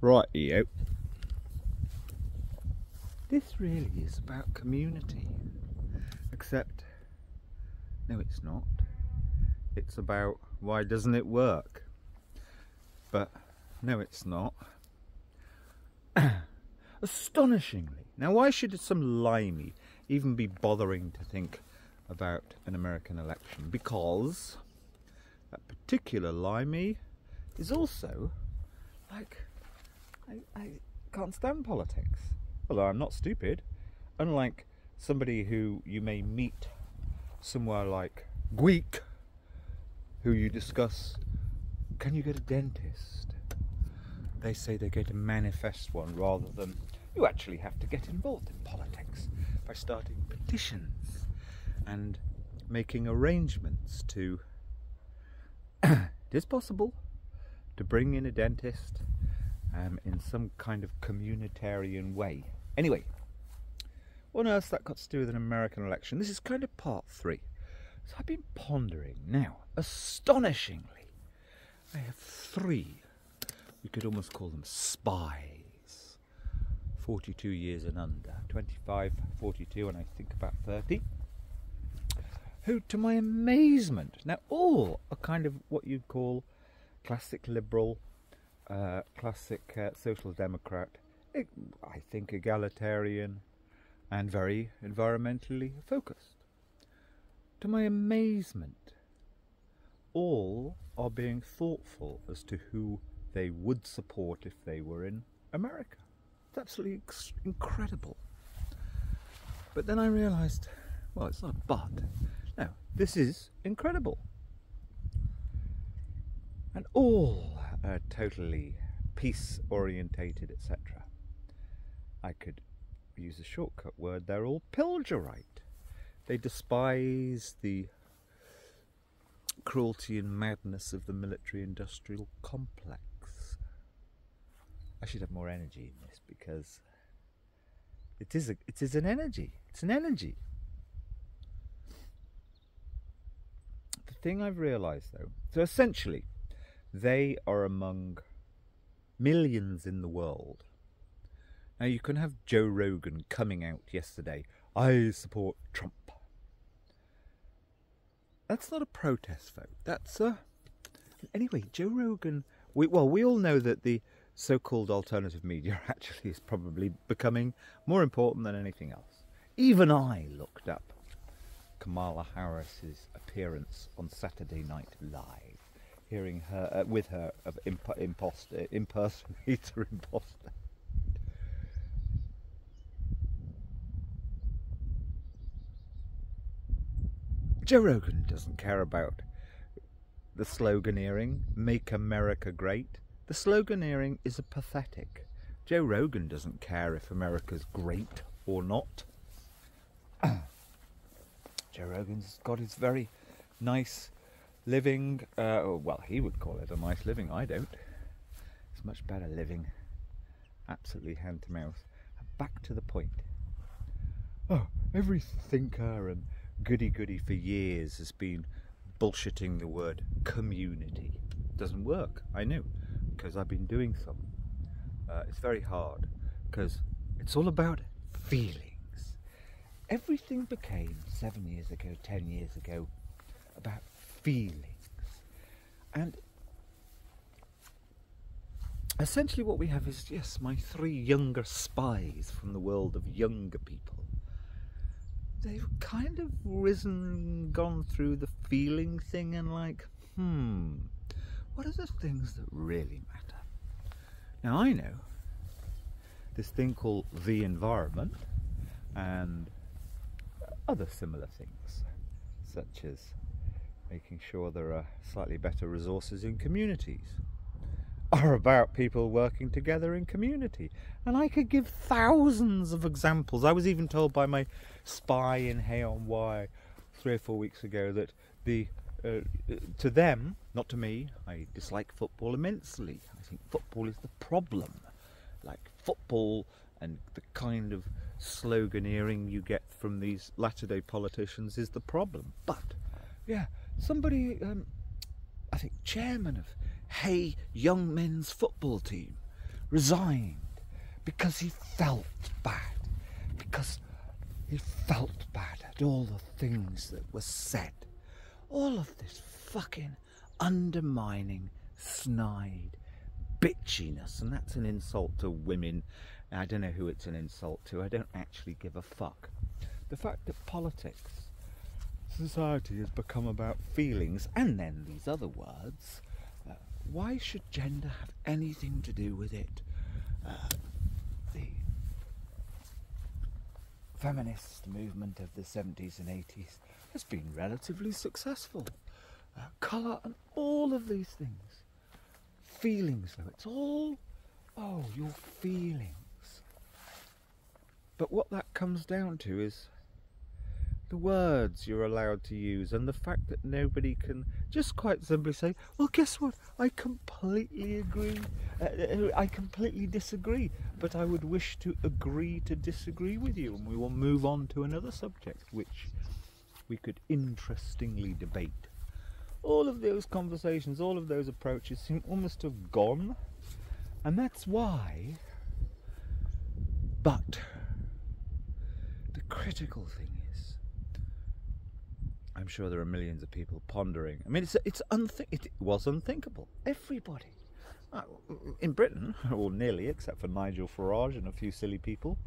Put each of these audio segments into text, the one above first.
Rightio. This really is about community. Except, no it's not. It's about why doesn't it work? But, no it's not. Astonishingly. Now why should some limey even be bothering to think about an American election? Because that particular limey is also like, I can't stand politics. Although I'm not stupid. Unlike somebody who you may meet somewhere like Greek, who you discuss, can you get a dentist? They say they're going to manifest one rather than you actually have to get involved in politics by starting petitions and making arrangements to, it is possible, to bring in a dentist in some kind of communitarian way. Anyway, what on earth's that got to do with an American election? This is kind of part 3. So I've been pondering now, astonishingly, I have 3, we could almost call them spies, 42 years and under, 25, 42 and I think about 30, who to my amazement, now all are kind of what you'd call classic liberal, classic social democrat, I think egalitarian and very environmentally focused. To my amazement, all are being thoughtful as to who they would support if they were in America. It's absolutely incredible. But then I realised, well, it's not a but. No, this is incredible. And all are totally peace-orientated, etc. I could use a shortcut word, they're all Pilgerite. They despise the cruelty and madness of the military-industrial complex. I should have more energy in this because it is an energy. It's an energy. The thing I've realised though, so essentially they are among millions in the world. Now you can have Joe Rogan coming out yesterday, I support Trump. That's not a protest vote. That's a... Anyway, Joe Rogan... we all know that the so-called alternative media actually is probably becoming more important than anything else. Even I looked up Kamala Harris's appearance on Saturday Night Live, hearing her with her of impersonator imposter. Joe Rogan doesn't care about the sloganeering, Make America Great. The sloganeering is pathetic. Joe Rogan doesn't care if America's great or not. Joe Rogan's got his very nice living, well, he would call it a nice living, I don't. It's much better living, absolutely hand to mouth. Back to the point. Oh, every thinker and goody-goody for years has been bullshitting the word community. Doesn't work, I know, because I've been doing some. It's very hard, because it's all about feelings. Everything became, 7 years ago, 10 years ago, about feelings. And essentially what we have is, yes, my 3 younger spies from the world of younger people. They've kind of gone through the feeling thing and like, what are the things that really matter? Now I know this thing called the environment and other similar things, such as making sure there are slightly better resources in communities, are about people working together in community. And I could give thousands of examples. I was even told by my spy in Hay-on-Wye 3 or 4 weeks ago that to them, not to me, I dislike football immensely. I think football is the problem. Like football and the kind of sloganeering you get from these latter-day politicians is the problem. But, yeah, somebody, I think chairman of Hay Young Men's Football Team, resigned, because he felt bad, because he felt bad at all the things that were said. All of this fucking undermining, snide bitchiness, and that's an insult to women. I don't know who it's an insult to. I don't actually give a fuck. The fact that politics, society has become about feelings, and then these other words. Why should gender have anything to do with it? The feminist movement of the 70s and 80s has been relatively successful. Colour and all of these things. Feelings, though. It's all, oh, your feelings. But what that comes down to is the words you're allowed to use, and the fact that nobody can just quite simply say, well, guess what, I completely agree, I completely disagree, but I would wish to agree to disagree with you, and we will move on to another subject which we could interestingly debate. All of those conversations, all of those approaches seem almost to have gone, and that's why. But the critical thing is, I'm sure there are millions of people pondering. I mean, it was unthinkable. Everybody in Britain, or nearly, except for Nigel Farage and a few silly people,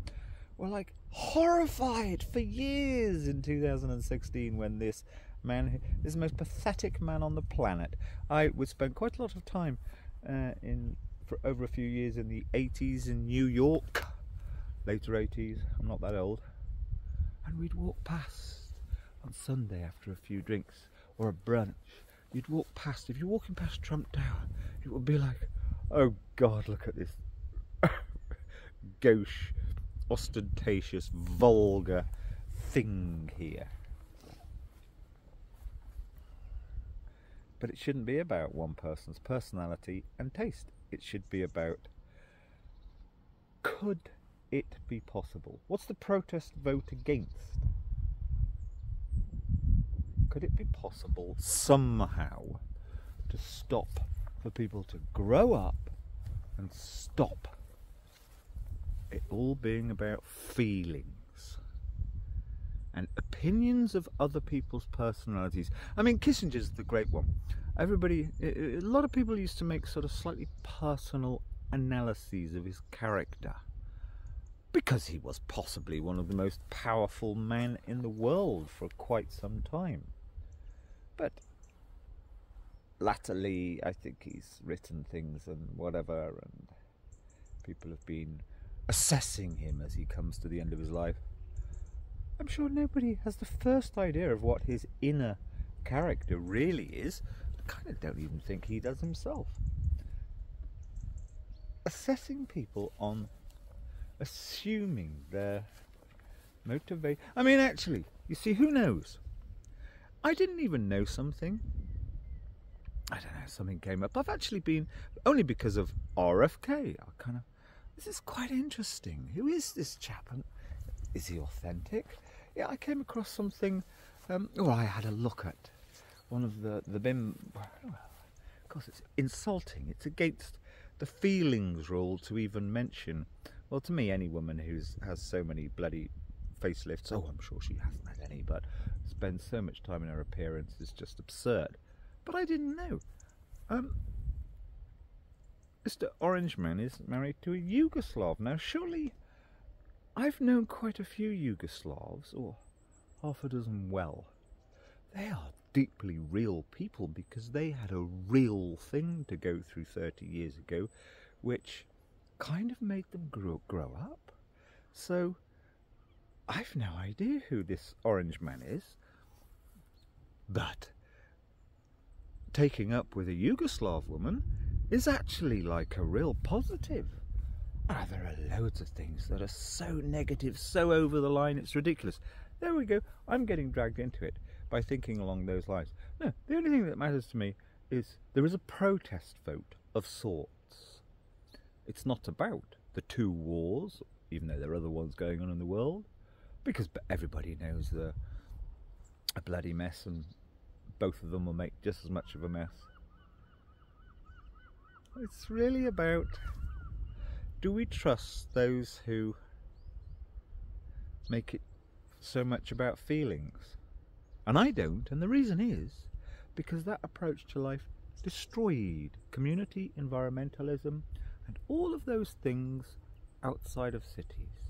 were like horrified for years in 2016 when this man, this most pathetic man on the planet. I would spend quite a lot of time for over a few years in the 80s in New York, later 80s. I'm not that old, and we'd walk past on Sunday after a few drinks or a brunch. You'd walk past, if you're walking past Trump Tower, it would be like, oh God, look at this gauche, ostentatious, vulgar thing here. But it shouldn't be about one person's personality and taste. It should be about, could it be possible? What's the protest vote against? Could it be possible somehow to stop, for people to grow up and stop it all being about feelings and opinions of other people's personalities? I mean, Kissinger's the great one. A lot of people used to make sort of slightly personal analyses of his character, because he was possibly one of the most powerful men in the world for quite some time. But latterly, I think he's written things and whatever, and people have been assessing him as he comes to the end of his life. I'm sure nobody has the first idea of what his inner character really is. I kind of don't even think he does himself. Assessing people on assuming their motivation. I mean, actually, you see, who knows? I didn't even know something. I don't know, something came up. I've actually been, only because of RFK, this is quite interesting. Who is this chap? And is he authentic? Yeah, I came across something, I had a look at one of the BIM, of course it's insulting. It's against the feelings rule to even mention, well, to me, any woman who has so many bloody facelifts, oh, I'm sure she hasn't had any, but spends so much time in her appearance is just absurd. But I didn't know. Mr. Orangeman is married to a Yugoslav. Now, surely I've known quite a few Yugoslavs, or half a dozen well. They are deeply real people, because they had a real thing to go through 30 years ago, which kind of made them grow up. So I've no idea who this orange man is, but taking up with a Yugoslav woman is actually like a real positive. There are loads of things that are so negative, so over the line, it's ridiculous. There we go. I'm getting dragged into it by thinking along those lines. No, the only thing that matters to me is there is a protest vote of sorts. It's not about the two wars, even though there are other ones going on in the world, because everybody knows they're a bloody mess, and both of them will make just as much of a mess. It's really about do we trust those who make it so much about feelings? And I don't, and the reason is because that approach to life destroyed community, environmentalism, and all of those things outside of cities.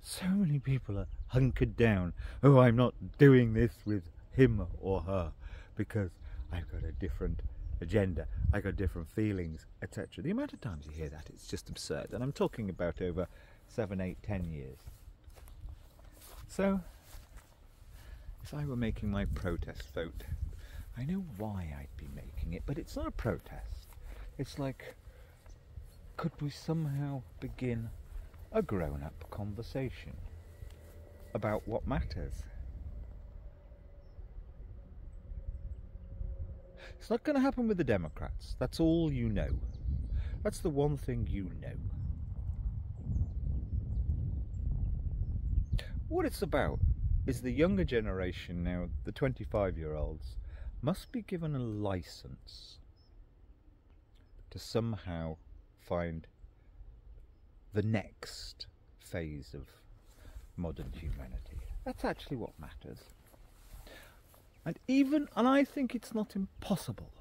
So many people are hunkered down. Oh, I'm not doing this with him or her because I've got a different agenda, I got different feelings, etc. The amount of times you hear that, it's just absurd. And I'm talking about over 7, 8, 10 years. So, if I were making my protest vote, I know why I'd be making it, but it's not a protest. It's like, could we somehow begin a grown-up conversation about what matters? It's not going to happen with the Democrats. That's all you know. That's the one thing you know. What it's about is the younger generation now, the 25-year-olds, must be given a license to somehow find the next phase of modern humanity. That's actually what matters. And I think it's not impossible,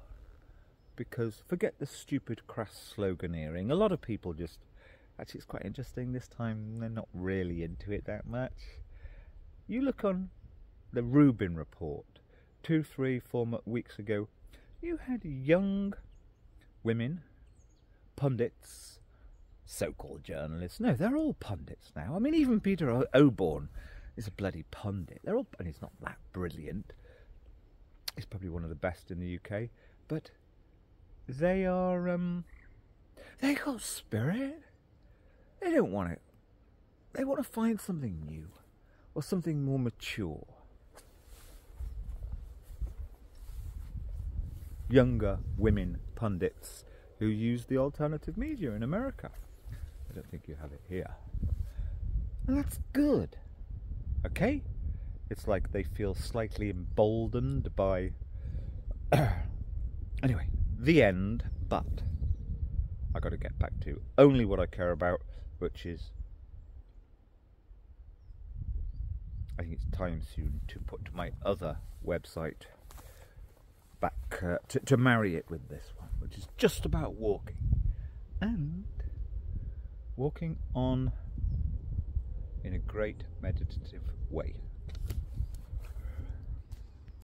because forget the stupid crass sloganeering. A lot of people just, actually it's quite interesting this time, they're not really into it that much. You look on the Rubin report 2, 3, 4 weeks ago, you had young women, pundits, so-called journalists. No, they're all pundits now. I mean, even Peter Oborne is a bloody pundit. They're all, and he's not that brilliant. He's probably one of the best in the UK, but they are, they got spirit. They don't want it. They want to find something new or something more mature. Younger women pundits who use the alternative media in America. I don't think you have it here. And that's good. Okay? It's like they feel slightly emboldened by... Anyway, the end, but I got to get back to only what I care about, which is, I think it's time soon to put my other website back, to marry it with this one, which is just about walking, and walking on in a great meditative way.